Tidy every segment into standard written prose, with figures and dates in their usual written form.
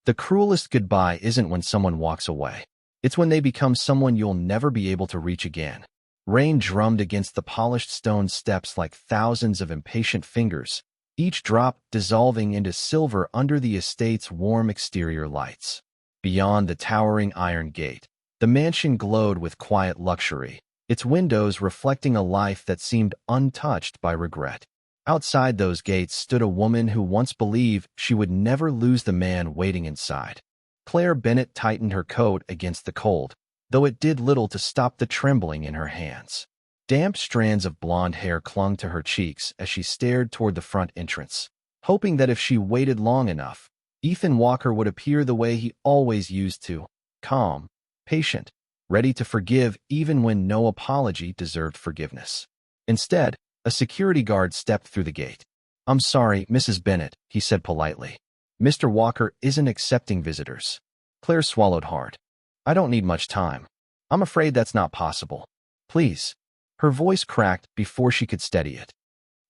The cruelest goodbye isn't when someone walks away. It's when they become someone you'll never be able to reach again. Rain drummed against the polished stone steps like thousands of impatient fingers, each drop dissolving into silver under the estate's warm exterior lights. Beyond the towering iron gate, the mansion glowed with quiet luxury, its windows reflecting a life that seemed untouched by regret. Outside those gates stood a woman who once believed she would never lose the man waiting inside. Claire Bennett tightened her coat against the cold, though it did little to stop the trembling in her hands. Damp strands of blonde hair clung to her cheeks as she stared toward the front entrance, hoping that if she waited long enough, Ethan Walker would appear the way he always used to, calm, patient, ready to forgive even when no apology deserved forgiveness. Instead, a security guard stepped through the gate. "I'm sorry, Mrs. Bennett," he said politely. "Mr. Walker isn't accepting visitors." Claire swallowed hard. "I don't need much time. I'm afraid that's not possible. Please." Her voice cracked before she could steady it.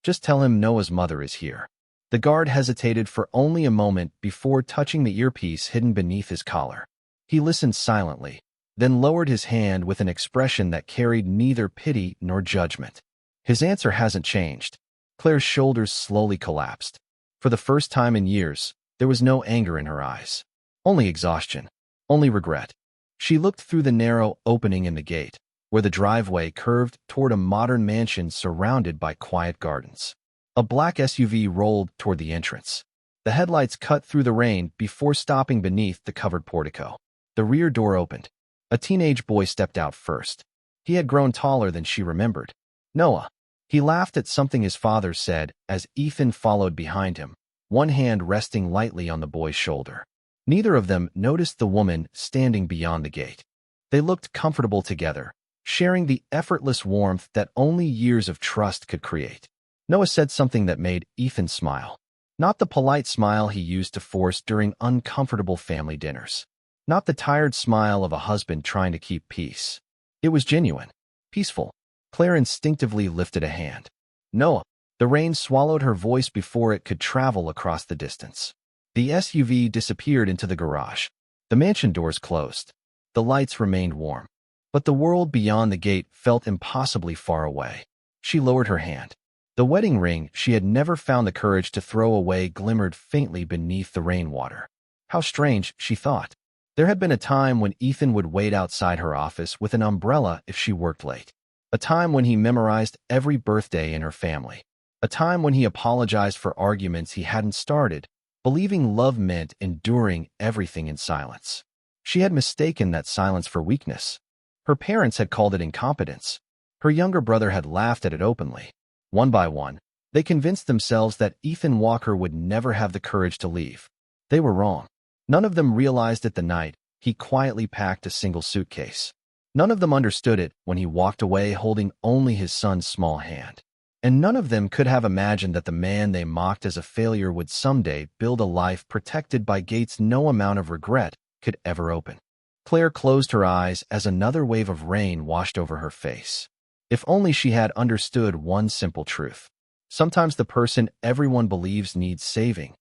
"Just tell him Noah's mother is here." The guard hesitated for only a moment before touching the earpiece hidden beneath his collar. He listened silently, then lowered his hand with an expression that carried neither pity nor judgment. "His answer hasn't changed." Claire's shoulders slowly collapsed. For the first time in years, there was no anger in her eyes. Only exhaustion. Only regret. She looked through the narrow opening in the gate, where the driveway curved toward a modern mansion surrounded by quiet gardens. A black SUV rolled toward the entrance. The headlights cut through the rain before stopping beneath the covered portico. The rear door opened. A teenage boy stepped out first. He had grown taller than she remembered. "Noah." He laughed at something his father said as Ethan followed behind him, one hand resting lightly on the boy's shoulder. Neither of them noticed the woman standing beyond the gate. They looked comfortable together, sharing the effortless warmth that only years of trust could create. Noah said something that made Ethan smile. Not the polite smile he used to force during uncomfortable family dinners. Not the tired smile of a husband trying to keep peace. It was genuine, peaceful. Claire instinctively lifted a hand. "Noah." The rain swallowed her voice before it could travel across the distance. The SUV disappeared into the garage. The mansion doors closed. The lights remained warm. But the world beyond the gate felt impossibly far away. She lowered her hand. The wedding ring she had never found the courage to throw away glimmered faintly beneath the rainwater. How strange, she thought. There had been a time when Ethan would wait outside her office with an umbrella if she worked late. A time when he memorized every birthday in her family. A time when he apologized for arguments he hadn't started, believing love meant enduring everything in silence. She had mistaken that silence for weakness. Her parents had called it incompetence. Her younger brother had laughed at it openly. One by one, they convinced themselves that Ethan Walker would never have the courage to leave. They were wrong. None of them realized it the night he quietly packed a single suitcase. None of them understood it when he walked away holding only his son's small hand. And none of them could have imagined that the man they mocked as a failure would someday build a life protected by gates no amount of regret could ever open. Claire closed her eyes as another wave of rain washed over her face. If only she had understood one simple truth. Sometimes the person everyone believes needs saving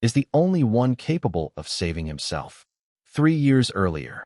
is the only one capable of saving himself. 3 years earlier,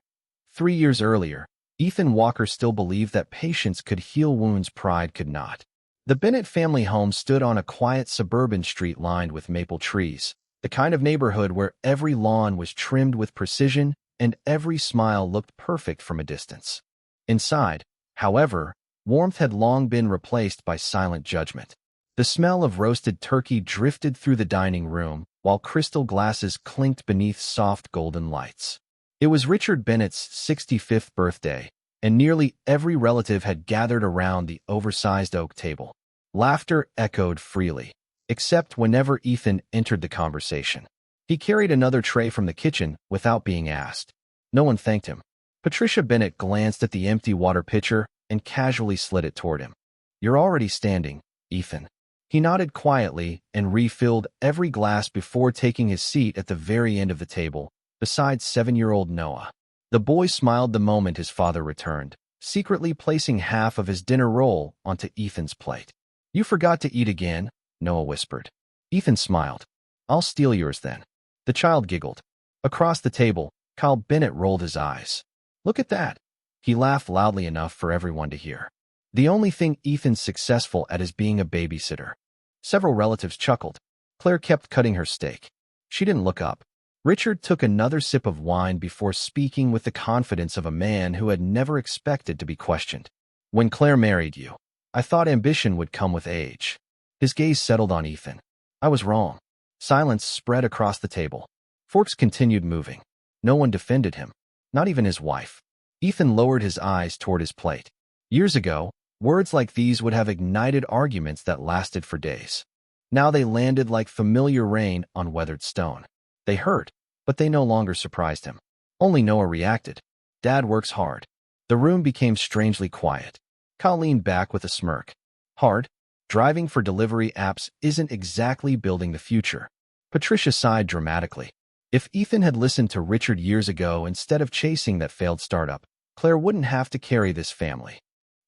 Ethan Walker still believed that patience could heal wounds pride could not. The Bennett family home stood on a quiet suburban street lined with maple trees, the kind of neighborhood where every lawn was trimmed with precision and every smile looked perfect from a distance. Inside, however, warmth had long been replaced by silent judgment. The smell of roasted turkey drifted through the dining room, while crystal glasses clinked beneath soft golden lights. It was Richard Bennett's 65th birthday, and nearly every relative had gathered around the oversized oak table. Laughter echoed freely, except whenever Ethan entered the conversation. He carried another tray from the kitchen without being asked. No one thanked him. Patricia Bennett glanced at the empty water pitcher and casually slid it toward him. "You're already standing, Ethan." He nodded quietly and refilled every glass before taking his seat at the very end of the table, beside 7-year-old Noah. The boy smiled the moment his father returned, secretly placing half of his dinner roll onto Ethan's plate. "You forgot to eat again," Noah whispered. Ethan smiled. "I'll steal yours then." The child giggled. Across the table, Kyle Bennett rolled his eyes. Look at that. He laughed loudly enough for everyone to hear. The only thing Ethan's successful at is being a babysitter. Several relatives chuckled. Claire kept cutting her steak. She didn't look up. Richard took another sip of wine before speaking with the confidence of a man who had never expected to be questioned. When Claire married you, I thought ambition would come with age. His gaze settled on Ethan. I was wrong. Silence spread across the table. Forks continued moving. No one defended him, not even his wife. Ethan lowered his eyes toward his plate. Years ago, words like these would have ignited arguments that lasted for days. Now they landed like familiar rain on weathered stone. They hurt, but they no longer surprised him. Only Noah reacted. Dad works hard. The room became strangely quiet. Kyle leaned back with a smirk. Hard? Driving for delivery apps isn't exactly building the future. Patricia sighed dramatically. If Ethan had listened to Richard years ago instead of chasing that failed startup, Claire wouldn't have to carry this family.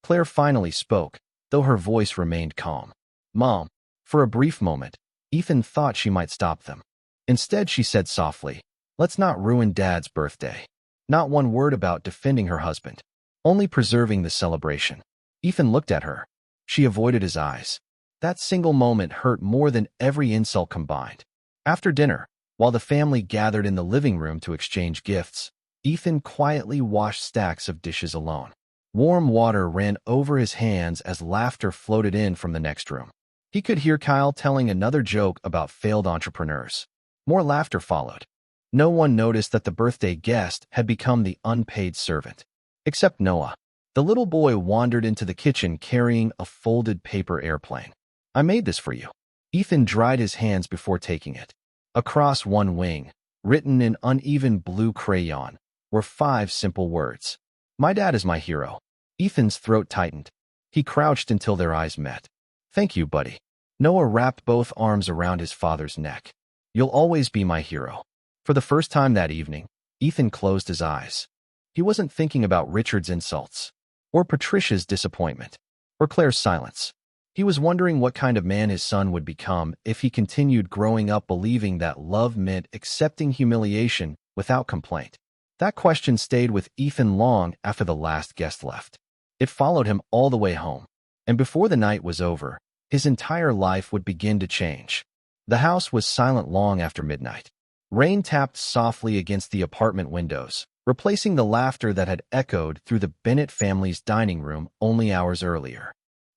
Claire finally spoke, though her voice remained calm. Mom. For a brief moment, Ethan thought she might stop them. Instead, she said softly, let's not ruin Dad's birthday. Not one word about defending her husband, only preserving the celebration. Ethan looked at her. She avoided his eyes. That single moment hurt more than every insult combined. After dinner, while the family gathered in the living room to exchange gifts, Ethan quietly washed stacks of dishes alone. Warm water ran over his hands as laughter floated in from the next room. He could hear Kyle telling another joke about failed entrepreneurs. More laughter followed. No one noticed that the birthday guest had become the unpaid servant. Except Noah. The little boy wandered into the kitchen carrying a folded paper airplane. I made this for you. Ethan dried his hands before taking it. Across one wing, written in uneven blue crayon, were 5 simple words. My dad is my hero. Ethan's throat tightened. He crouched until their eyes met. Thank you, buddy. Noah wrapped both arms around his father's neck. You'll always be my hero. For the first time that evening, Ethan closed his eyes. He wasn't thinking about Richard's insults, or Patricia's disappointment, or Claire's silence. He was wondering what kind of man his son would become if he continued growing up believing that love meant accepting humiliation without complaint. That question stayed with Ethan long after the last guest left. It followed him all the way home. And before the night was over, his entire life would begin to change. The house was silent long after midnight. Rain tapped softly against the apartment windows, replacing the laughter that had echoed through the Bennett family's dining room only hours earlier.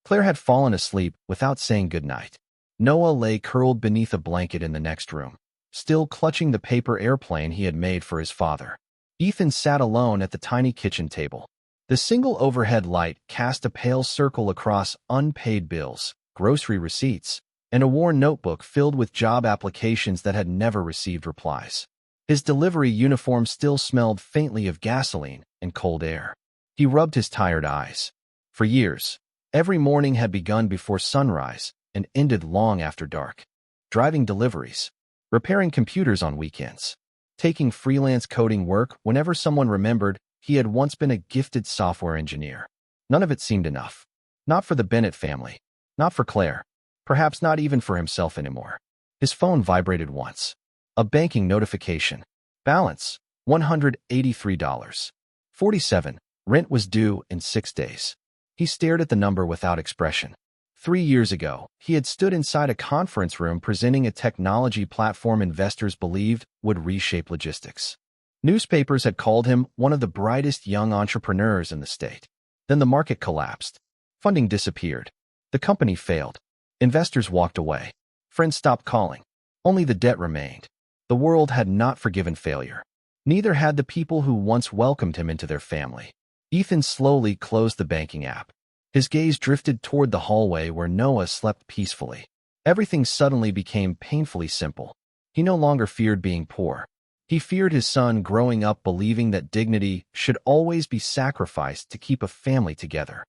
Claire had fallen asleep without saying goodnight. Noah lay curled beneath a blanket in the next room, still clutching the paper airplane he had made for his father. Ethan sat alone at the tiny kitchen table. The single overhead light cast a pale circle across unpaid bills, grocery receipts, and a worn notebook filled with job applications that had never received replies. His delivery uniform still smelled faintly of gasoline and cold air. He rubbed his tired eyes. For years, every morning had begun before sunrise and ended long after dark. Driving deliveries, repairing computers on weekends, taking freelance coding work whenever someone remembered he had once been a gifted software engineer. None of it seemed enough. Not for the Bennett family. Not for Claire. Perhaps not even for himself anymore. His phone vibrated once. A banking notification. Balance, $183.47. Rent was due in 6 days. He stared at the number without expression. 3 years ago, he had stood inside a conference room presenting a technology platform investors believed would reshape logistics. Newspapers had called him one of the brightest young entrepreneurs in the state. Then the market collapsed. Funding disappeared. The company failed. Investors walked away. Friends stopped calling. Only the debt remained. The world had not forgiven failure. Neither had the people who once welcomed him into their family. Ethan slowly closed the banking app. His gaze drifted toward the hallway where Noah slept peacefully. Everything suddenly became painfully simple. He no longer feared being poor. He feared his son growing up believing that dignity should always be sacrificed to keep a family together.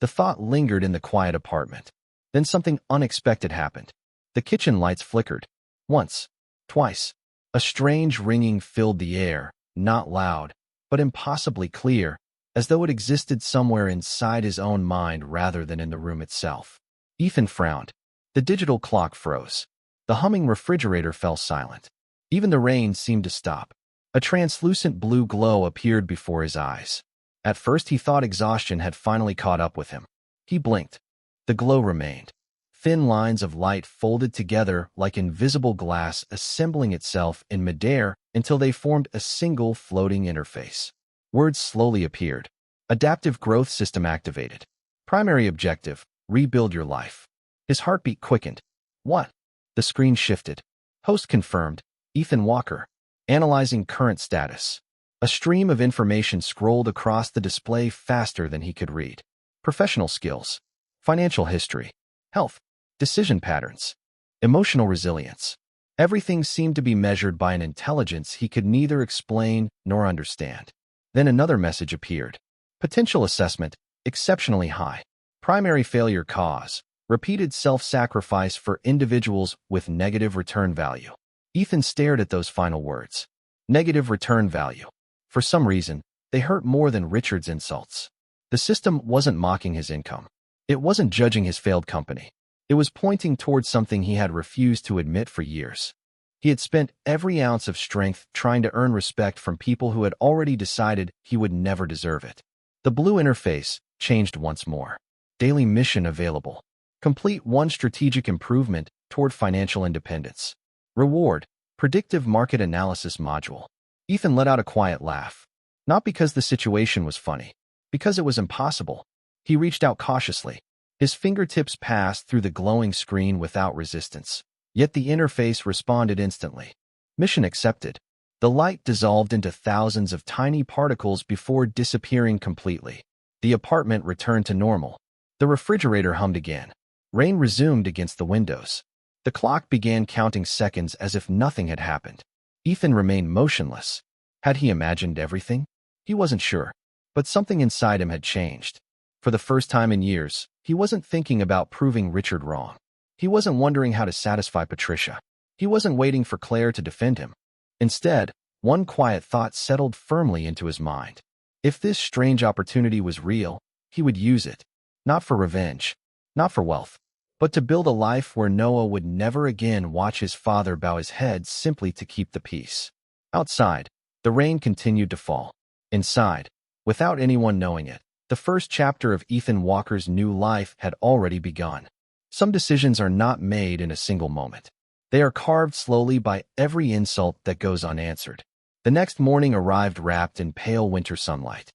The thought lingered in the quiet apartment. Then something unexpected happened. The kitchen lights flickered. Once. Twice. A strange ringing filled the air, not loud, but impossibly clear, as though it existed somewhere inside his own mind rather than in the room itself. Ethan frowned. The digital clock froze. The humming refrigerator fell silent. Even the rain seemed to stop. A translucent blue glow appeared before his eyes. At first he thought exhaustion had finally caught up with him. He blinked. The glow remained. Thin lines of light folded together like invisible glass, assembling itself in midair until they formed a single floating interface. Words slowly appeared. Adaptive growth system activated. Primary objective, rebuild your life. His heartbeat quickened. What? The screen shifted. Host confirmed, Ethan Walker. Analyzing current status. A stream of information scrolled across the display faster than he could read. Professional skills. Financial history. Health. Decision patterns. Emotional resilience. Everything seemed to be measured by an intelligence he could neither explain nor understand. Then another message appeared. Potential assessment, exceptionally high. Primary failure cause, repeated self-sacrifice for individuals with negative return value. Ethan stared at those final words. Negative return value. For some reason, they hurt more than Richard's insults. The system wasn't mocking his income. It wasn't judging his failed company. It was pointing towards something he had refused to admit for years. He had spent every ounce of strength trying to earn respect from people who had already decided he would never deserve it. The blue interface changed once more. Daily mission available. Complete one strategic improvement toward financial independence. Reward, predictive market analysis module. Ethan let out a quiet laugh. Not because the situation was funny, because it was impossible. He reached out cautiously. His fingertips passed through the glowing screen without resistance. Yet the interface responded instantly. Mission accepted. The light dissolved into thousands of tiny particles before disappearing completely. The apartment returned to normal. The refrigerator hummed again. Rain resumed against the windows. The clock began counting seconds as if nothing had happened. Ethan remained motionless. Had he imagined everything? He wasn't sure. But something inside him had changed. For the first time in years, he wasn't thinking about proving Richard wrong. He wasn't wondering how to satisfy Patricia. He wasn't waiting for Claire to defend him. Instead, one quiet thought settled firmly into his mind. If this strange opportunity was real, he would use it. Not for revenge, not for wealth, but to build a life where Noah would never again watch his father bow his head simply to keep the peace. Outside, the rain continued to fall. Inside, without anyone knowing it, the first chapter of Ethan Walker's new life had already begun. Some decisions are not made in a single moment. They are carved slowly by every insult that goes unanswered. The next morning arrived wrapped in pale winter sunlight.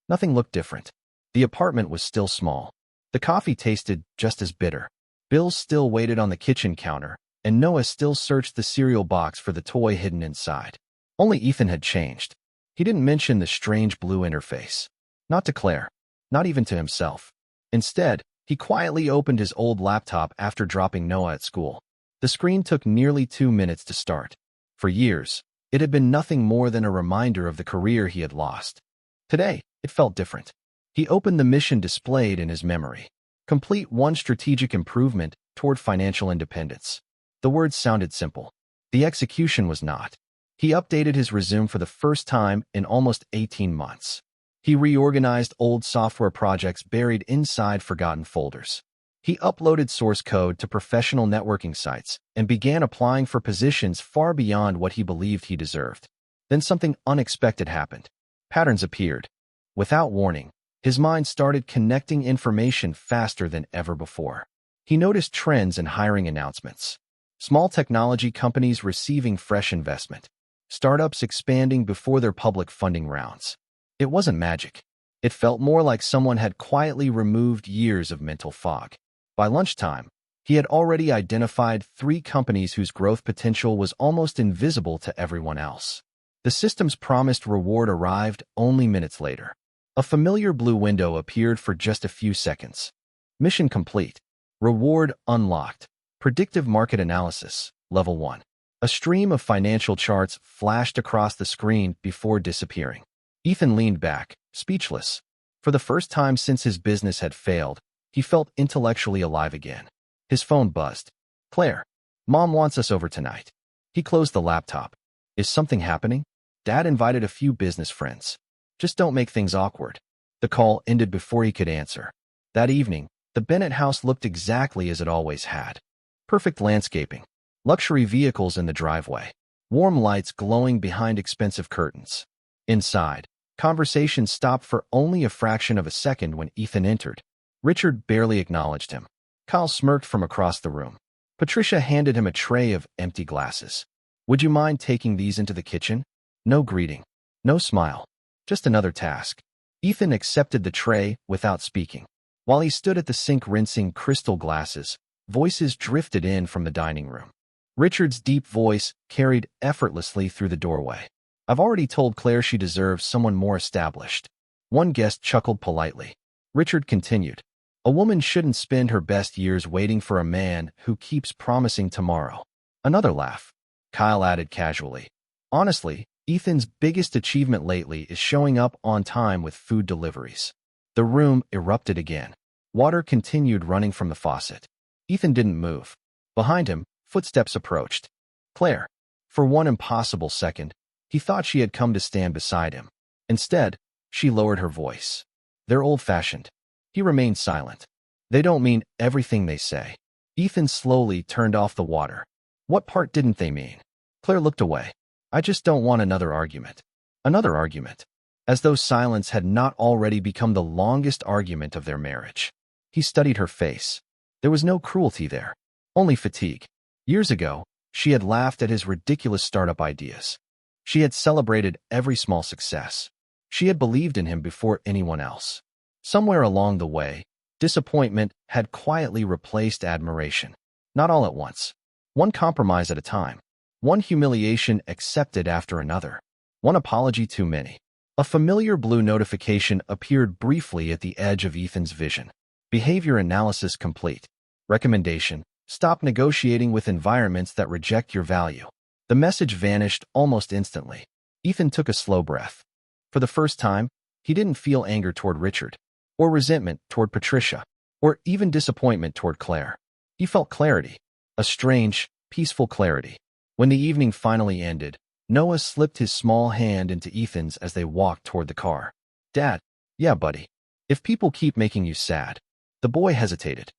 Nothing looked different. The apartment was still small. The coffee tasted just as bitter. Bills still waited on the kitchen counter, and Noah still searched the cereal box for the toy hidden inside. Only Ethan had changed. He didn't mention the strange blue interface. Not to Claire. Not even to himself. Instead, he quietly opened his old laptop after dropping Noah at school. The screen took nearly 2 minutes to start. For years, it had been nothing more than a reminder of the career he had lost. Today, it felt different. He opened the mission displayed in his memory. Complete one strategic improvement toward financial independence. The words sounded simple. The execution was not. He updated his resume for the first time in almost 18 months. He reorganized old software projects buried inside forgotten folders. He uploaded source code to professional networking sites and began applying for positions far beyond what he believed he deserved. Then something unexpected happened. Patterns appeared. Without warning, his mind started connecting information faster than ever before. He noticed trends in hiring announcements. Small technology companies receiving fresh investment. Startups expanding before their public funding rounds. It wasn't magic. It felt more like someone had quietly removed years of mental fog. By lunchtime, he had already identified 3 companies whose growth potential was almost invisible to everyone else. The system's promised reward arrived only minutes later. A familiar blue window appeared for just a few seconds. Mission complete. Reward unlocked. Predictive market analysis, level 1. A stream of financial charts flashed across the screen before disappearing. Ethan leaned back, speechless. For the first time since his business had failed, he felt intellectually alive again. His phone buzzed. Claire, Mom wants us over tonight. He closed the laptop. Is something happening? Dad invited a few business friends. Just don't make things awkward. The call ended before he could answer. That evening, the Bennett house looked exactly as it always had. Perfect landscaping. Luxury vehicles in the driveway. warm lights glowing behind expensive curtains. Inside, conversation stopped for only a fraction of a second when Ethan entered. Richard barely acknowledged him. Kyle smirked from across the room. Patricia handed him a tray of empty glasses. "Would you mind taking these into the kitchen?" No greeting. No smile. Just another task. Ethan accepted the tray without speaking. While he stood at the sink rinsing crystal glasses, voices drifted in from the dining room. Richard's deep voice carried effortlessly through the doorway. "I've already told Claire she deserves someone more established." One guest chuckled politely. Richard continued, "A woman shouldn't spend her best years waiting for a man who keeps promising tomorrow." Another laugh. Kyle added casually, "Honestly, Ethan's biggest achievement lately is showing up on time with food deliveries." The room erupted again. Water continued running from the faucet. Ethan didn't move. Behind him, footsteps approached. Claire. For one impossible second, he thought she had come to stand beside him. Instead, she lowered her voice. "They're old-fashioned." He remained silent. "They don't mean everything they say." Ethan slowly turned off the water. "What part didn't they mean?" Claire looked away. "I just don't want another argument." Another argument. As though silence had not already become the longest argument of their marriage. He studied her face. There was no cruelty there. Only fatigue. Years ago, she had laughed at his ridiculous startup ideas. She had celebrated every small success. She had believed in him before anyone else. Somewhere along the way, disappointment had quietly replaced admiration. Not all at once. One compromise at a time. One humiliation accepted after another. One apology too many. A familiar blue notification appeared briefly at the edge of Ethan's vision. Behavior analysis complete. Recommendation: stop negotiating with environments that reject your value. The message vanished almost instantly. Ethan took a slow breath. For the first time, he didn't feel anger toward Richard, or resentment toward Patricia, or even disappointment toward Claire. He felt clarity. A strange, peaceful clarity. When the evening finally ended, Noah slipped his small hand into Ethan's as they walked toward the car. "Dad." "Yeah, buddy. If people keep making you sad." The boy hesitated.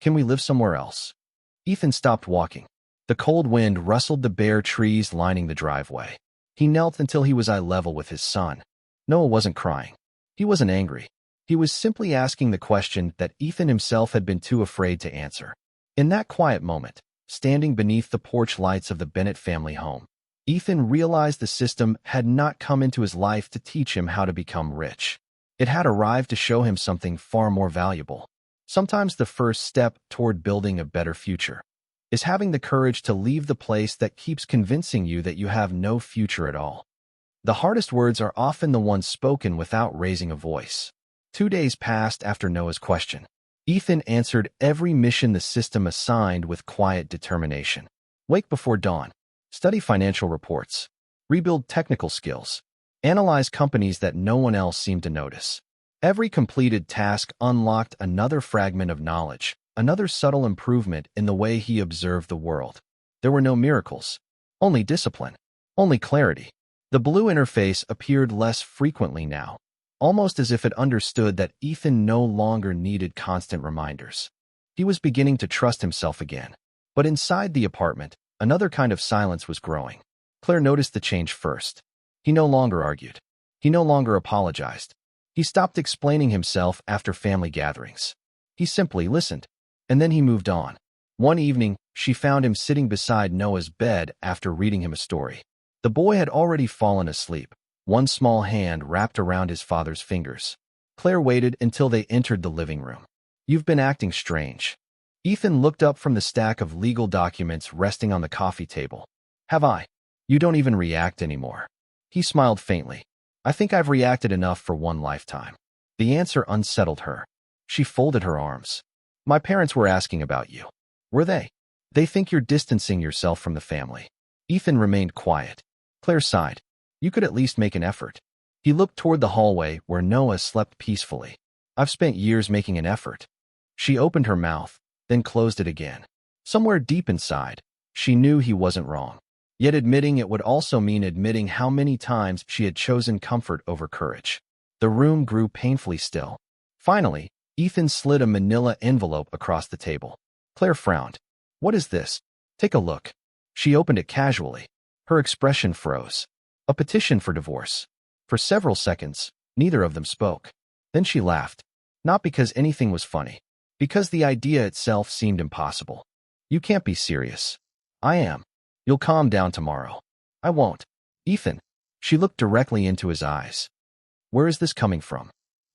"Can we live somewhere else?" Ethan stopped walking. The cold wind rustled the bare trees lining the driveway. He knelt until he was eye level with his son. Noah wasn't crying. He wasn't angry. He was simply asking the question that Ethan himself had been too afraid to answer. In that quiet moment, standing beneath the porch lights of the Bennett family home, Ethan realized the system had not come into his life to teach him how to become rich. It had arrived to show him something far more valuable. Sometimes the first step toward building a better future is having the courage to leave the place that keeps convincing you that you have no future at all. The hardest words are often the ones spoken without raising a voice. 2 days passed after Noah's question. Ethan answered every mission the system assigned with quiet determination. Wake before dawn. Study financial reports. Rebuild technical skills. Analyze companies that no one else seemed to notice. Every completed task unlocked another fragment of knowledge, another subtle improvement in the way he observed the world. There were no miracles. Only discipline. Only clarity. The blue interface appeared less frequently now, almost as if it understood that Ethan no longer needed constant reminders. He was beginning to trust himself again. But inside the apartment, another kind of silence was growing. Claire noticed the change first. He no longer argued. He no longer apologized. He stopped explaining himself after family gatherings. He simply listened. And then he moved on. One evening, she found him sitting beside Noah's bed after reading him a story. The boy had already fallen asleep, one small hand wrapped around his father's fingers. Claire waited until they entered the living room. "You've been acting strange." Ethan looked up from the stack of legal documents resting on the coffee table. "Have I?" "You don't even react anymore." He smiled faintly. "I think I've reacted enough for one lifetime." The answer unsettled her. She folded her arms. "My parents were asking about you." "Were they?" "They think you're distancing yourself from the family." Ethan remained quiet. Claire sighed. "You could at least make an effort." He looked toward the hallway where Noah slept peacefully. "I've spent years making an effort." She opened her mouth, then closed it again. Somewhere deep inside, she knew he wasn't wrong. Yet admitting it would also mean admitting how many times she had chosen comfort over courage. The room grew painfully still. Finally, Ethan slid a manila envelope across the table. Claire frowned. "What is this?" "Take a look." She opened it casually. Her expression froze. A petition for divorce. For several seconds, neither of them spoke. Then she laughed. Not because anything was funny. Because the idea itself seemed impossible. You can't be serious. I am. You'll calm down tomorrow. I won't. Ethan. She looked directly into his eyes. Where is this coming from?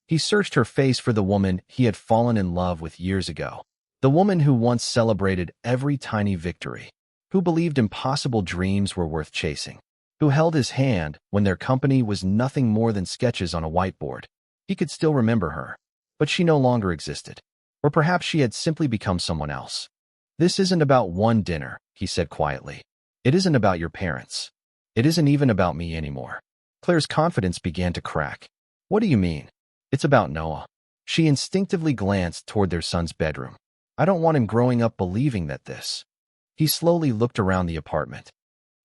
He searched her face for the woman he had fallen in love with years ago. The woman who once celebrated every tiny victory. Who believed impossible dreams were worth chasing. Who held his hand when their company was nothing more than sketches on a whiteboard. He could still remember her. But she no longer existed. Or perhaps she had simply become someone else. This isn't about one dinner, he said quietly. It isn't about your parents. It isn't even about me anymore. Claire's confidence began to crack. What do you mean? It's about Noah. She instinctively glanced toward their son's bedroom. I don't want him growing up believing that this. He slowly looked around the apartment.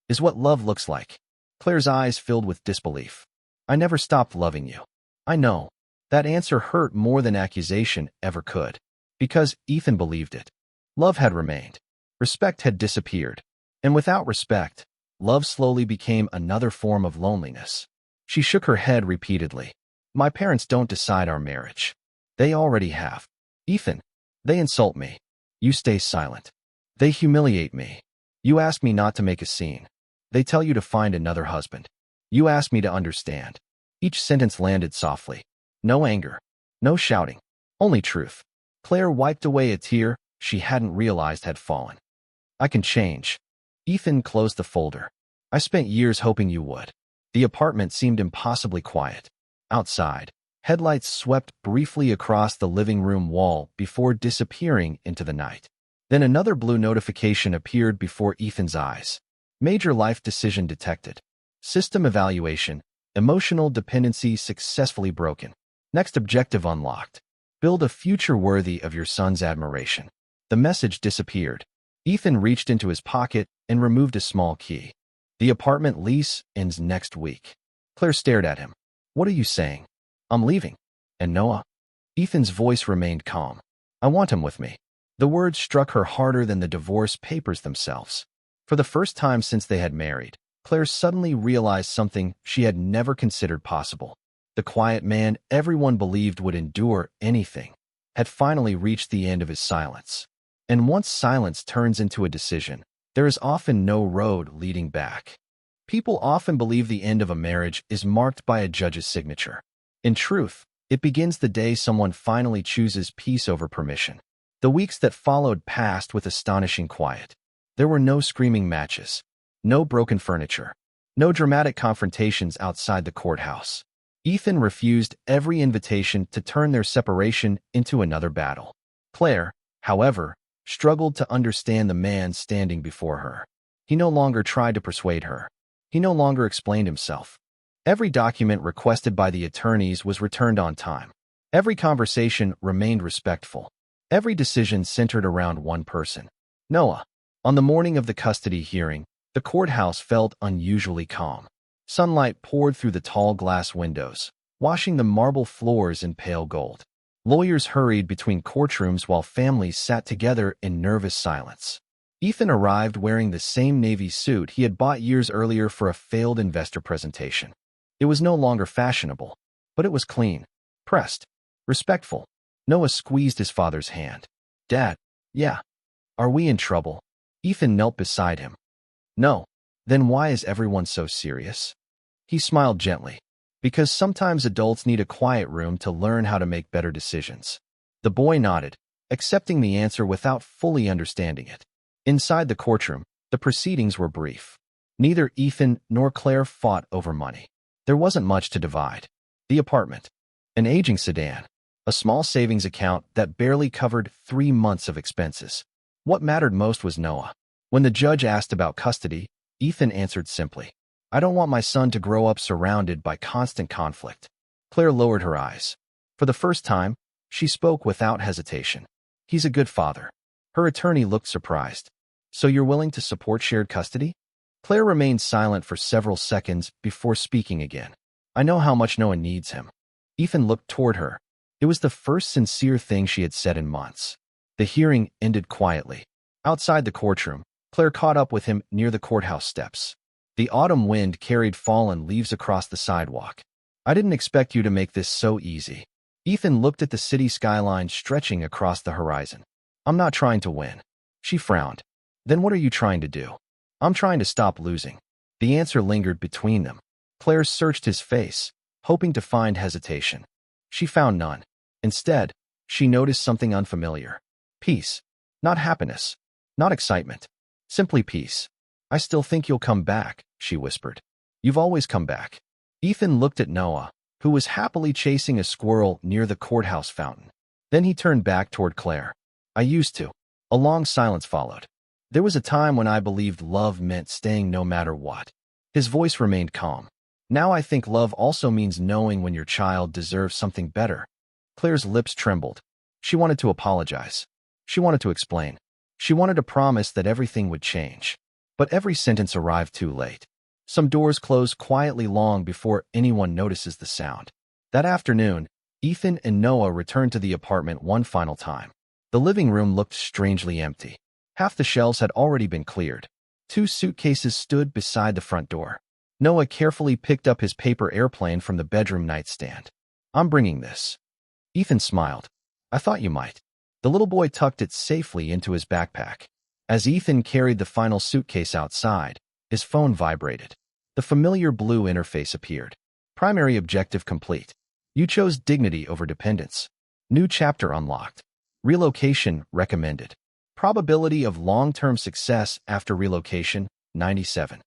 Is what love looks like. Claire's eyes filled with disbelief. I never stopped loving you. I know. That answer hurt more than accusation ever could. Because Ethan believed it. Love had remained. Respect had disappeared. And without respect, love slowly became another form of loneliness. She shook her head repeatedly. My parents don't decide our marriage. They already have. Ethan, they insult me. You stay silent. They humiliate me. You ask me not to make a scene. They tell you to find another husband. You ask me to understand. Each sentence landed softly. No anger. No shouting. Only truth. Claire wiped away a tear she hadn't realized had fallen. I can change. Ethan closed the folder. I spent years hoping you would. The apartment seemed impossibly quiet. Outside, headlights swept briefly across the living room wall before disappearing into the night. Then another blue notification appeared before Ethan's eyes. Major life decision detected. System evaluation. Emotional dependency successfully broken. Next objective unlocked. Build a future worthy of your son's admiration. The message disappeared. Ethan reached into his pocket and removed a small key. The apartment lease ends next week. Claire stared at him. What are you saying? I'm leaving. And Noah? Ethan's voice remained calm. I want him with me. The words struck her harder than the divorce papers themselves. For the first time since they had married, Claire suddenly realized something she had never considered possible. The quiet man everyone believed would endure anything had finally reached the end of his silence. And once silence turns into a decision, there is often no road leading back. People often believe the end of a marriage is marked by a judge's signature. In truth, it begins the day someone finally chooses peace over permission. The weeks that followed passed with astonishing quiet. There were no screaming matches, no broken furniture, no dramatic confrontations outside the courthouse. Ethan refused every invitation to turn their separation into another battle. Claire, however, struggled to understand the man standing before her. He no longer tried to persuade her. He no longer explained himself. Every document requested by the attorneys was returned on time. Every conversation remained respectful. Every decision centered around one person, Noah. On the morning of the custody hearing, the courthouse felt unusually calm. Sunlight poured through the tall glass windows, washing the marble floors in pale gold. Lawyers hurried between courtrooms while families sat together in nervous silence. Ethan arrived wearing the same navy suit he had bought years earlier for a failed investor presentation. It was no longer fashionable, but it was clean, pressed, respectful. Noah squeezed his father's hand. Dad, yeah. Are we in trouble? Ethan knelt beside him. No. Then why is everyone so serious? He smiled gently. Because sometimes adults need a quiet room to learn how to make better decisions. The boy nodded, accepting the answer without fully understanding it. Inside the courtroom, the proceedings were brief. Neither Ethan nor Claire fought over money. There wasn't much to divide. The apartment, an aging sedan, a small savings account that barely covered 3 months of expenses. What mattered most was Noah. When the judge asked about custody, Ethan answered simply, I don't want my son to grow up surrounded by constant conflict. Claire lowered her eyes. For the first time, she spoke without hesitation. He's a good father. Her attorney looked surprised. So you're willing to support shared custody? Claire remained silent for several seconds before speaking again. I know how much Noah needs him. Ethan looked toward her. It was the first sincere thing she had said in months. The hearing ended quietly. Outside the courtroom, Claire caught up with him near the courthouse steps. The autumn wind carried fallen leaves across the sidewalk. I didn't expect you to make this so easy. Ethan looked at the city skyline stretching across the horizon. I'm not trying to win. She frowned. Then what are you trying to do? I'm trying to stop losing. The answer lingered between them. Claire searched his face, hoping to find hesitation. She found none. Instead, she noticed something unfamiliar. Peace. Not happiness. Not excitement. Simply peace. I still think you'll come back, she whispered. You've always come back. Ethan looked at Noah, who was happily chasing a squirrel near the courthouse fountain. Then he turned back toward Claire. I used to. A long silence followed. There was a time when I believed love meant staying no matter what. His voice remained calm. Now I think love also means knowing when your child deserves something better. Claire's lips trembled. She wanted to apologize. She wanted to explain. She wanted to promise that everything would change. But every sentence arrived too late. Some doors closed quietly long before anyone notices the sound. That afternoon, Ethan and Noah returned to the apartment one final time. The living room looked strangely empty. Half the shelves had already been cleared. 2 suitcases stood beside the front door. Noah carefully picked up his paper airplane from the bedroom nightstand. I'm bringing this. Ethan smiled. I thought you might. The little boy tucked it safely into his backpack. As Ethan carried the final suitcase outside, his phone vibrated. The familiar blue interface appeared. Primary objective complete. You chose dignity over dependence. New chapter unlocked. Relocation recommended. Probability of long-term success after relocation, 97%.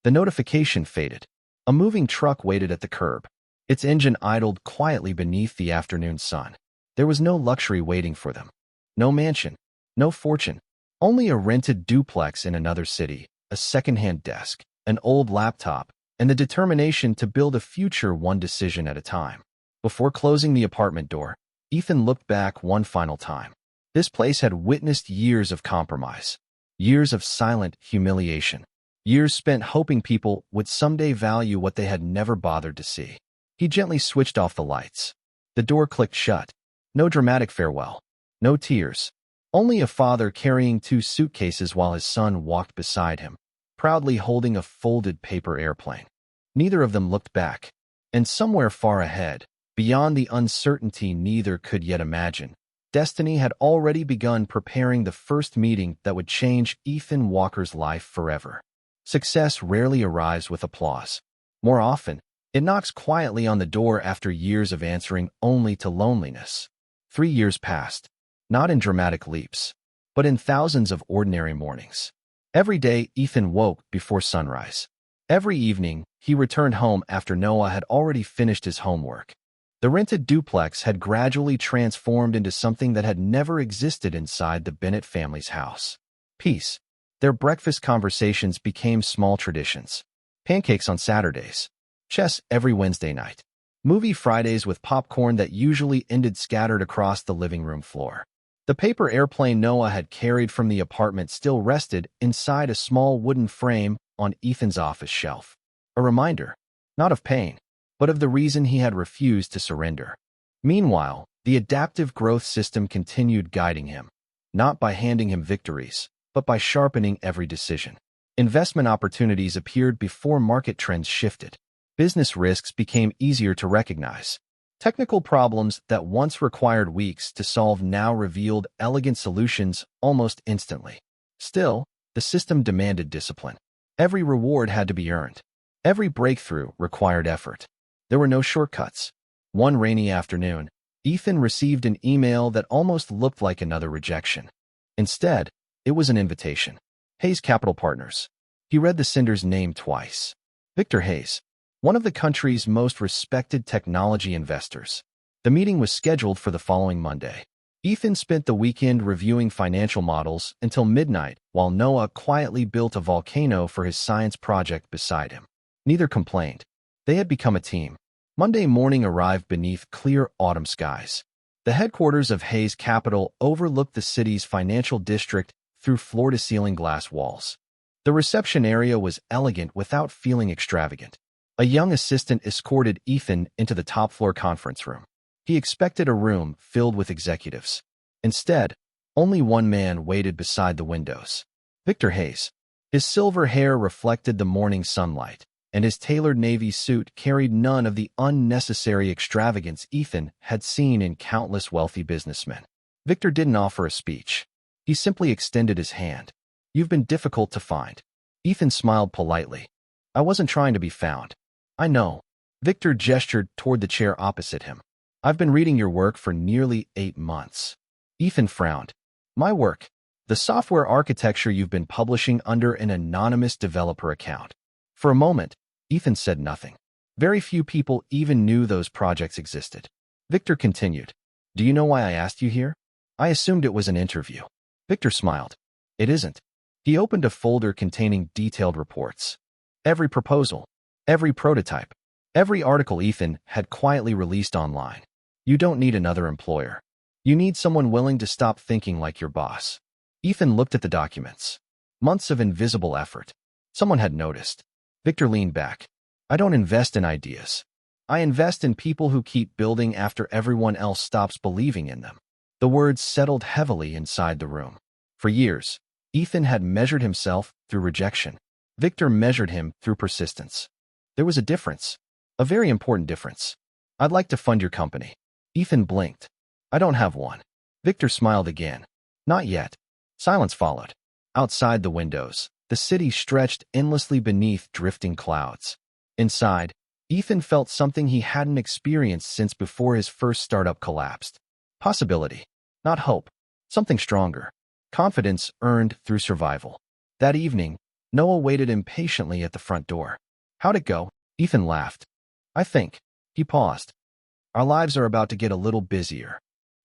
The notification faded. A moving truck waited at the curb. Its engine idled quietly beneath the afternoon sun. There was no luxury waiting for them. No mansion. No fortune. Only a rented duplex in another city, a second-hand desk, an old laptop, and the determination to build a future one decision at a time. Before closing the apartment door, Ethan looked back one final time. This place had witnessed years of compromise, years of silent humiliation, years spent hoping people would someday value what they had never bothered to see. He gently switched off the lights. The door clicked shut. No dramatic farewell. No tears. Only a father carrying 2 suitcases while his son walked beside him, proudly holding a folded paper airplane. Neither of them looked back. And somewhere far ahead, beyond the uncertainty neither could yet imagine, destiny had already begun preparing the first meeting that would change Ethan Walker's life forever. Success rarely arrives with applause. More often, it knocks quietly on the door after years of answering only to loneliness. 3 years passed. Not in dramatic leaps, but in thousands of ordinary mornings. Every day, Ethan woke before sunrise. Every evening, he returned home after Noah had already finished his homework. The rented duplex had gradually transformed into something that had never existed inside the Bennett family's house. Peace. Their breakfast conversations became small traditions. Pancakes on Saturdays. Chess every Wednesday night. Movie Fridays with popcorn that usually ended scattered across the living room floor. The paper airplane Noah had carried from the apartment still rested inside a small wooden frame on Ethan's office shelf. A reminder, not of pain, but of the reason he had refused to surrender. Meanwhile, the adaptive growth system continued guiding him, not by handing him victories, but by sharpening every decision. Investment opportunities appeared before market trends shifted. Business risks became easier to recognize. Technical problems that once required weeks to solve now revealed elegant solutions almost instantly. Still, the system demanded discipline. Every reward had to be earned. Every breakthrough required effort. There were no shortcuts. One rainy afternoon, Ethan received an email that almost looked like another rejection. Instead, it was an invitation. Hayes Capital Partners. He read the sender's name twice. Victor Hayes, one of the country's most respected technology investors. The meeting was scheduled for the following Monday. Ethan spent the weekend reviewing financial models until midnight while Noah quietly built a volcano for his science project beside him. Neither complained. They had become a team. Monday morning arrived beneath clear autumn skies. The headquarters of Hayes Capital overlooked the city's financial district through floor-to-ceiling glass walls. The reception area was elegant without feeling extravagant. A young assistant escorted Ethan into the top-floor conference room. He expected a room filled with executives. Instead, only one man waited beside the windows. Victor Hayes. His silver hair reflected the morning sunlight, and his tailored navy suit carried none of the unnecessary extravagance Ethan had seen in countless wealthy businessmen. Victor didn't offer a speech. He simply extended his hand. "You've been difficult to find." Ethan smiled politely. "I wasn't trying to be found." "I know." Victor gestured toward the chair opposite him. "I've been reading your work for nearly 8 months." Ethan frowned. "My work?" "The software architecture you've been publishing under an anonymous developer account." For a moment, Ethan said nothing. Very few people even knew those projects existed. Victor continued. "Do you know why I asked you here?" "I assumed it was an interview." Victor smiled. "It isn't." He opened a folder containing detailed reports. Every proposal, every prototype, every article Ethan had quietly released online. You don't need another employer. You need someone willing to stop thinking like your boss. Ethan looked at the documents. Months of invisible effort. Someone had noticed. Victor leaned back. "I don't invest in ideas. I invest in people who keep building after everyone else stops believing in them." The words settled heavily inside the room. For years, Ethan had measured himself through rejection. Victor measured him through persistence. There was a difference. A very important difference. "I'd like to fund your company." Ethan blinked. "I don't have one." Victor smiled again. "Not yet." Silence followed. Outside the windows, the city stretched endlessly beneath drifting clouds. Inside, Ethan felt something he hadn't experienced since before his first startup collapsed. Possibility, not hope. Something stronger. Confidence earned through survival. That evening, Noah waited impatiently at the front door. "How'd it go?" Ethan laughed. "I think." He paused. "Our lives are about to get a little busier."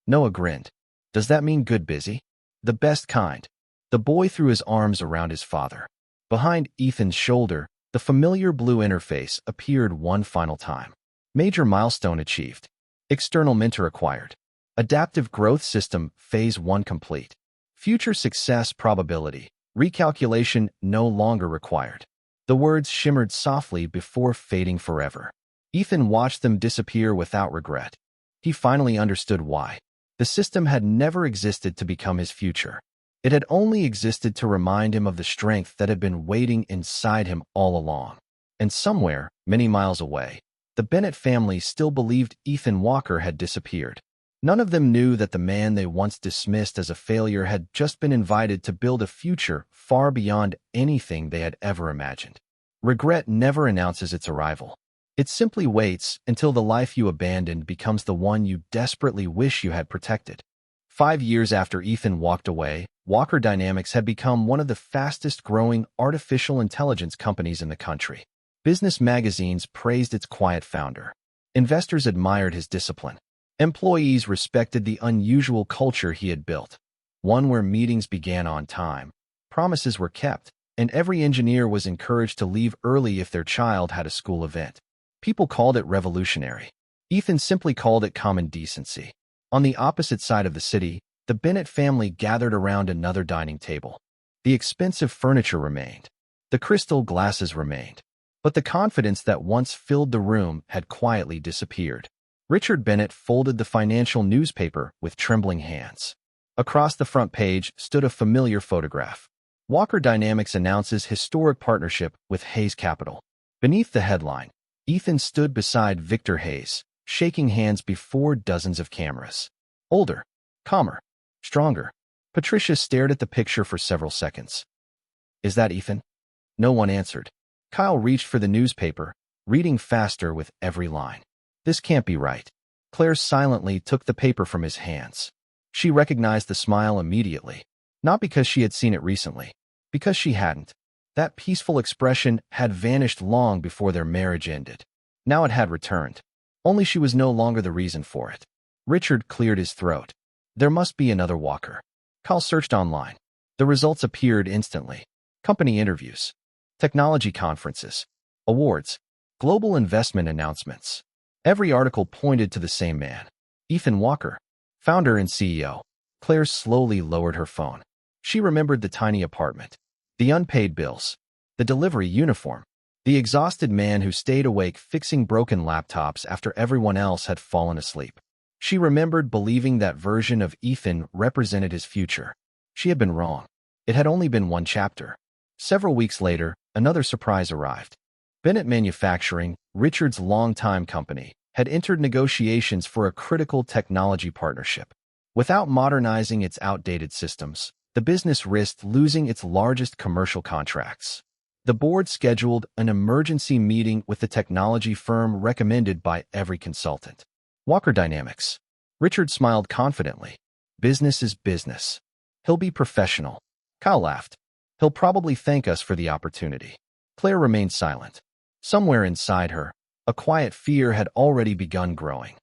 Noah grinned. "Does that mean good busy?" "The best kind." The boy threw his arms around his father. Behind Ethan's shoulder, the familiar blue interface appeared one final time. Major milestone achieved. External mentor acquired. Adaptive growth system phase 1 complete. Future success probability. Recalculation no longer required. The words shimmered softly before fading forever. Ethan watched them disappear without regret. He finally understood why. The system had never existed to become his future. It had only existed to remind him of the strength that had been waiting inside him all along. And somewhere, many miles away, the Bennett family still believed Ethan Walker had disappeared. None of them knew that the man they once dismissed as a failure had just been invited to build a future far beyond anything they had ever imagined. Regret never announces its arrival. It simply waits until the life you abandoned becomes the one you desperately wish you had protected. 5 years after Ethan walked away, Walker Dynamics had become one of the fastest-growing artificial intelligence companies in the country. Business magazines praised its quiet founder. Investors admired his discipline. Employees respected the unusual culture he had built, one where meetings began on time, promises were kept, and every engineer was encouraged to leave early if their child had a school event. People called it revolutionary. Ethan simply called it common decency. On the opposite side of the city, the Bennett family gathered around another dining table. The expensive furniture remained. The crystal glasses remained. But the confidence that once filled the room had quietly disappeared. Richard Bennett folded the financial newspaper with trembling hands. Across the front page stood a familiar photograph. Walker Dynamics announces historic partnership with Hayes Capital. Beneath the headline, Ethan stood beside Victor Hayes, shaking hands before dozens of cameras. Older, calmer, stronger. Patricia stared at the picture for several seconds. "Is that Ethan?" No one answered. Kyle reached for the newspaper, reading faster with every line. "This can't be right." Claire silently took the paper from his hands. She recognized the smile immediately, not because she had seen it recently, because she hadn't. That peaceful expression had vanished long before their marriage ended. Now it had returned. Only she was no longer the reason for it. Richard cleared his throat. There must be another Walker. Kyle searched online. The results appeared instantly. Company interviews, technology conferences, awards, global investment announcements. Every article pointed to the same man, Ethan Walker, founder and CEO. Claire slowly lowered her phone. She remembered the tiny apartment, the unpaid bills, the delivery uniform, the exhausted man who stayed awake fixing broken laptops after everyone else had fallen asleep. She remembered believing that version of Ethan represented his future. She had been wrong. It had only been one chapter. Several weeks later, another surprise arrived. Bennett Manufacturing, Richard's longtime company, had entered negotiations for a critical technology partnership. Without modernizing its outdated systems, the business risked losing its largest commercial contracts. The board scheduled an emergency meeting with the technology firm recommended by every consultant. Walker Dynamics. Richard smiled confidently. Business is business. He'll be professional. Kyle laughed. He'll probably thank us for the opportunity. Claire remained silent. Somewhere inside her, a quiet fear had already begun growing.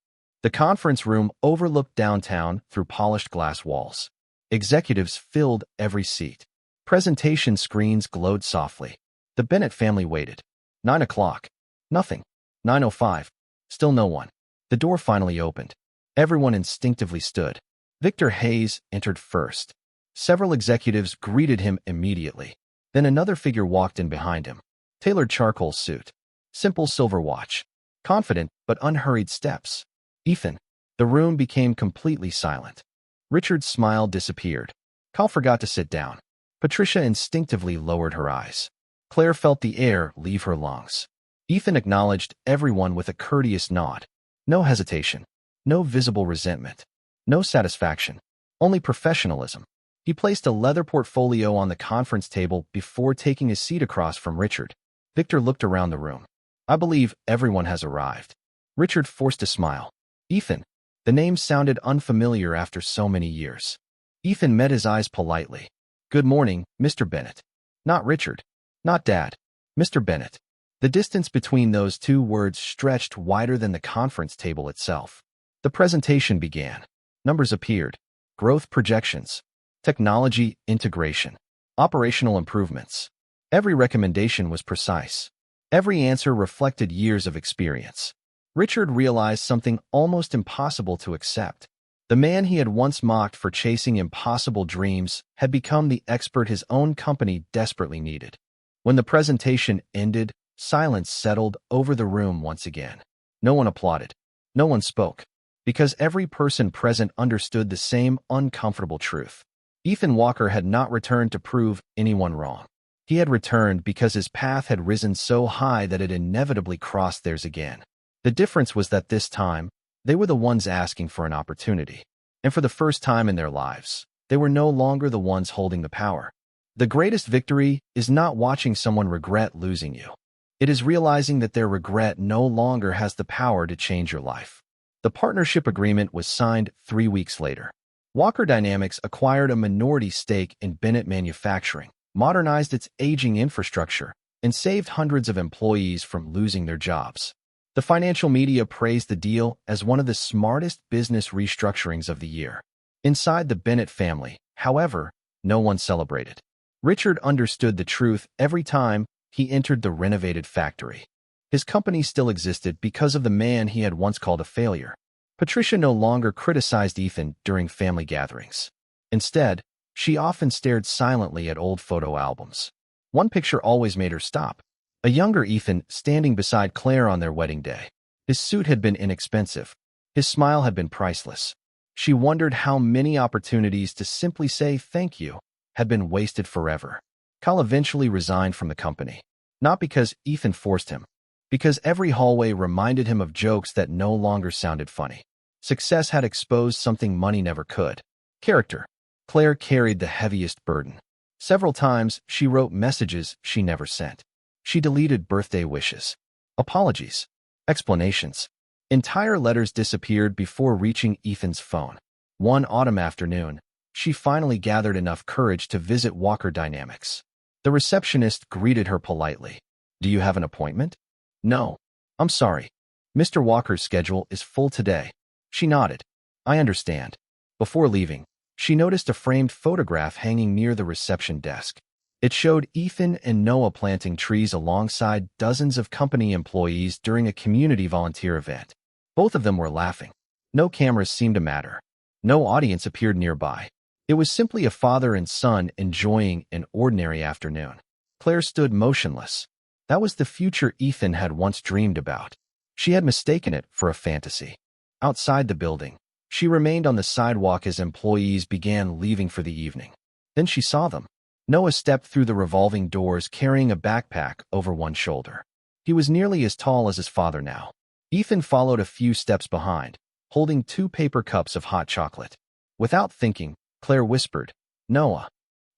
The conference room overlooked downtown through polished glass walls. Executives filled every seat. Presentation screens glowed softly. The Bennett family waited. 9 o'clock. Nothing. 9:05. Still no one. The door finally opened. Everyone instinctively stood. Victor Hayes entered first. Several executives greeted him immediately. Then another figure walked in behind him. Tailored charcoal suit. Simple silver watch. Confident but unhurried steps. Ethan. The room became completely silent. Richard's smile disappeared. Kyle forgot to sit down. Patricia instinctively lowered her eyes. Claire felt the air leave her lungs. Ethan acknowledged everyone with a courteous nod. No hesitation. No visible resentment. No satisfaction. Only professionalism. He placed a leather portfolio on the conference table before taking his seat across from Richard. Victor looked around the room. I believe everyone has arrived. Richard forced a smile. Ethan. The name sounded unfamiliar after so many years. Ethan met his eyes politely. Good morning, Mr. Bennett. Not Richard. Not Dad. Mr. Bennett. The distance between those two words stretched wider than the conference table itself. The presentation began. Numbers appeared. Growth projections. Technology integration. Operational improvements. Every recommendation was precise. Every answer reflected years of experience. Richard realized something almost impossible to accept. The man he had once mocked for chasing impossible dreams had become the expert his own company desperately needed. When the presentation ended, silence settled over the room once again. No one applauded. No one spoke. Because every person present understood the same uncomfortable truth. Ethan Walker had not returned to prove anyone wrong. He had returned because his path had risen so high that it inevitably crossed theirs again. The difference was that this time, they were the ones asking for an opportunity. And for the first time in their lives, they were no longer the ones holding the power. The greatest victory is not watching someone regret losing you. It is realizing that their regret no longer has the power to change your life. The partnership agreement was signed 3 weeks later. Walker Dynamics acquired a minority stake in Bennett Manufacturing, modernized its aging infrastructure, and saved hundreds of employees from losing their jobs. The financial media praised the deal as one of the smartest business restructurings of the year. Inside the Bennett family, however, no one celebrated. Richard understood the truth every time he entered the renovated factory. His company still existed because of the man he had once called a failure. Patricia no longer criticized Ethan during family gatherings. Instead, she often stared silently at old photo albums. One picture always made her stop. A younger Ethan standing beside Claire on their wedding day. His suit had been inexpensive. His smile had been priceless. She wondered how many opportunities to simply say thank you had been wasted forever. Kyle eventually resigned from the company. Not because Ethan forced him. Because every hallway reminded him of jokes that no longer sounded funny. Success had exposed something money never could. Character. Claire carried the heaviest burden. Several times, she wrote messages she never sent. She deleted birthday wishes. Apologies. Explanations. Entire letters disappeared before reaching Ethan's phone. One autumn afternoon, she finally gathered enough courage to visit Walker Dynamics. The receptionist greeted her politely. Do you have an appointment? No. I'm sorry. Mr. Walker's schedule is full today. She nodded. I understand. Before leaving, she noticed a framed photograph hanging near the reception desk. It showed Ethan and Noah planting trees alongside dozens of company employees during a community volunteer event. Both of them were laughing. No cameras seemed to matter. No audience appeared nearby. It was simply a father and son enjoying an ordinary afternoon. Claire stood motionless. That was the future Ethan had once dreamed about. She had mistaken it for a fantasy. Outside the building, she remained on the sidewalk as employees began leaving for the evening. Then she saw them. Noah stepped through the revolving doors carrying a backpack over one shoulder. He was nearly as tall as his father now. Ethan followed a few steps behind, holding 2 paper cups of hot chocolate. Without thinking, Claire whispered, "Noah."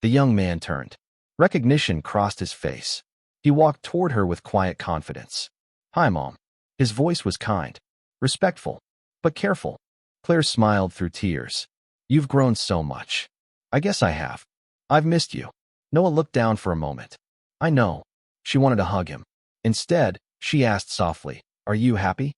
The young man turned. Recognition crossed his face. He walked toward her with quiet confidence. "Hi, Mom." His voice was kind, respectful, but careful. Claire smiled through tears. "You've grown so much." "I guess I have. I've missed you." Noah looked down for a moment. "I know." She wanted to hug him. Instead, she asked softly, "Are you happy?"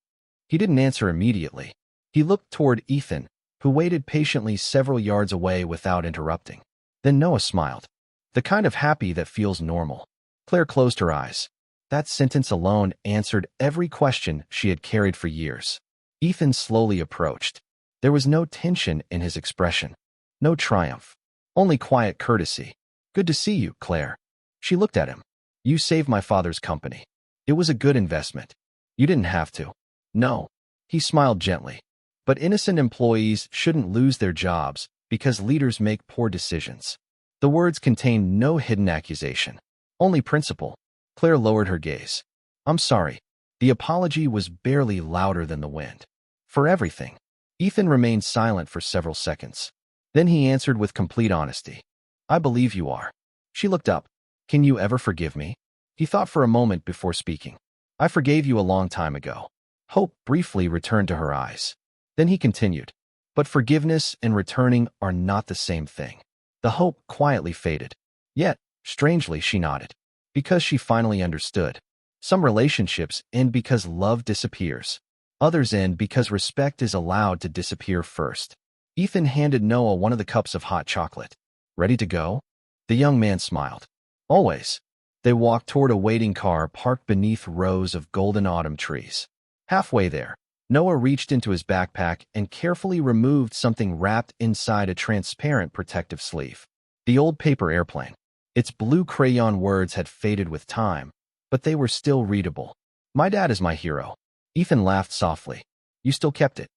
He didn't answer immediately. He looked toward Ethan, who waited patiently several yards away without interrupting. Then Noah smiled. The kind of happy that feels normal. Claire closed her eyes. That sentence alone answered every question she had carried for years. Ethan slowly approached. There was no tension in his expression. No triumph. Only quiet courtesy. "Good to see you, Claire." She looked at him. "You saved my father's company. It was a good investment. You didn't have to." "No." He smiled gently. "But innocent employees shouldn't lose their jobs because leaders make poor decisions." The words contained no hidden accusation, only principle. Claire lowered her gaze. "I'm sorry." The apology was barely louder than the wind. "For everything." Ethan remained silent for several seconds. Then he answered with complete honesty. "I believe you are." She looked up. "Can you ever forgive me?" He thought for a moment before speaking. "I forgave you a long time ago." Hope briefly returned to her eyes. Then he continued. "But forgiveness and returning are not the same thing." The hope quietly faded. Yet, strangely, she nodded. Because she finally understood. Some relationships end because love disappears. Others end because respect is allowed to disappear first. Ethan handed Noah one of the cups of hot chocolate. "Ready to go?" The young man smiled. "Always." They walked toward a waiting car parked beneath rows of golden autumn trees. Halfway there, Noah reached into his backpack and carefully removed something wrapped inside a transparent protective sleeve. The old paper airplane. Its blue crayon words had faded with time, but they were still readable. "My dad is my hero." Ethan laughed softly. "You still kept it."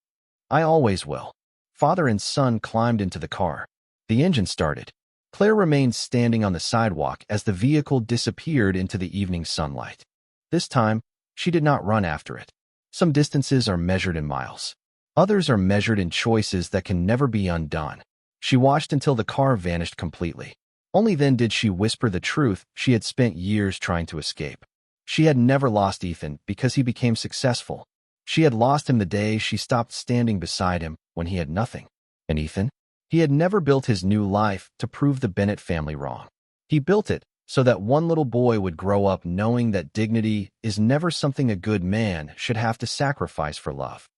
"I always will." Father and son climbed into the car. The engine started. Claire remained standing on the sidewalk as the vehicle disappeared into the evening sunlight. This time, she did not run after it. Some distances are measured in miles. Others are measured in choices that can never be undone. She watched until the car vanished completely. Only then did she whisper the truth she had spent years trying to escape. She had never lost Ethan because he became successful. She had lost him the day she stopped standing beside him when he had nothing. And Ethan? He had never built his new life to prove the Bennett family wrong. He built it so that one little boy would grow up knowing that dignity is never something a good man should have to sacrifice for love.